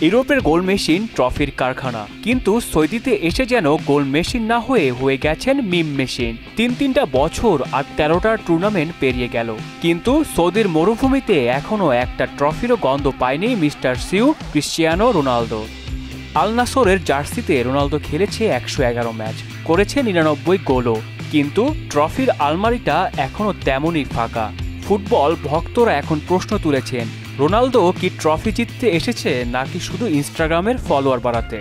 ইউরোপের goal machine ট্রফির কারখানা, কিন্তু সৌদিতে এসে যেন গোল মেশিন না হয়ে গেছেন মিম মেশিন। তিনটা বছর আর 13টা টুর্নামেন্ট পেরিয়ে গেল, কিন্তু সৌদির মরুভূমিতে এখনো একটা ট্রফিরও গন্ধ পায়নি মিস্টার সিউ ক্রিশ্চিয়ানো রোনালদো। আল নাসরের জার্সিতে রোনালদো খেলেছে 111 ম্যাচ, করেছে 99 গোলও, কিন্তু ট্রফির আলমারিটা এখনো তেমনই ফাঁকা। ফুটবল ভক্তরা এখন প্রশ্ন তুলেছেন, রোনালদো কি ট্রফি জিততে এসেছে নাকি শুধু ইনস্টাগ্রামের ফলোয়ার বাড়াতে?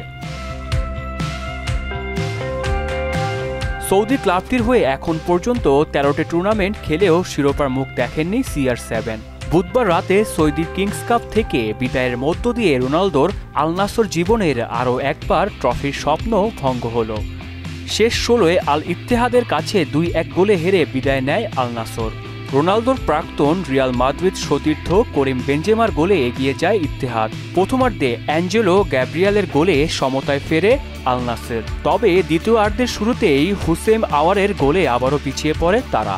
সৌদি ক্লাবটির হয়ে এখন পর্যন্ত 13টি টুর্নামেন্ট খেলেও শিরোপার মুখ দেখেননি CR7। বুধবার রাতে সৌদি কিংস কাপ থেকে বিদায়ের মধ্য দিয়ে রোনালদোর আল নাসর জীবনের আরও একবার ট্রফির স্বপ্ন ভঙ্গ হল। শেষ 16-এ আল ইত্তেহাদের কাছে 2-1 গোলে হেরে বিদায় নেয় আল নাসর। রোনালদোর প্রাক্তন রিয়াল মাদ্রিদ সতীর্থ করিম বেনজেমার গোলে এগিয়ে যায় ইত্তেহাদ। প্রথমার্ধে অ্যাঞ্জেলো গ্যাব্রিয়েলের গোলে সমতায় ফেরে আল নাসর, তবে দ্বিতীয়ার্ধের শুরুতেই হুসেম আওয়ারের গোলে আবারও পিছিয়ে পড়ে তারা।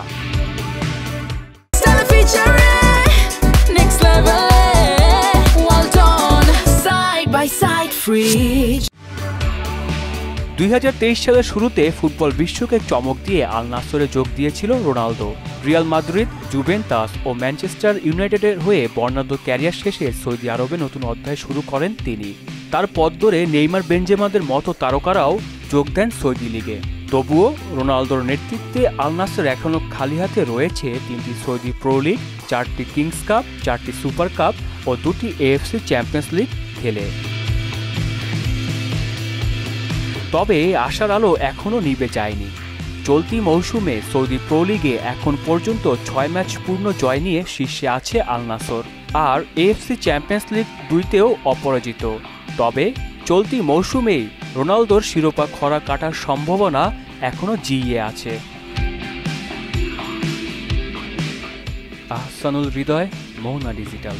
2023 সালের শুরুতে ফুটবল বিশ্বকে চমক দিয়ে আল নাসরে যোগ দিয়েছিল রোনালদো। রিয়াল মাদ্রিদ, জুভেন্টাস ও ম্যানচেস্টার ইউনাইটেডের হয়ে বর্ণাঢ্য ক্যারিয়ার শেষে সৌদি আরবে নতুন অধ্যায় শুরু করেন তিনি। তার পথ ধরে নেইমার, বেনজেমাদের মতো তারকারাও যোগ দেন সৌদি লিগে। তবুও রোনালদোর নেতৃত্বে আল নাসর এখনও খালি হাতে রয়েছে 3টি সৌদি প্রো লিগ, 4টি কিংস কাপ, 4টি সুপার কাপ ও 2টি AFC চ্যাম্পিয়ন্স লিগ খেলে। তবে আশার আলো এখনও নিভে যায়নি। চলতি মৌসুমে সৌদি প্রো লিগে এখন পর্যন্ত 6 ম্যাচ পূর্ণ জয় নিয়ে শীর্ষে আছে আল নাসর, আর AFC চ্যাম্পিয়ন্স লিগ 2তেও অপরাজিত। তবে চলতি মৌসুমেই রোনালদোর শিরোপা খরা কাটার সম্ভাবনা এখনও জিইয়ে আছে। আহসানুল হৃদয়, মোহনা ডিজিটাল।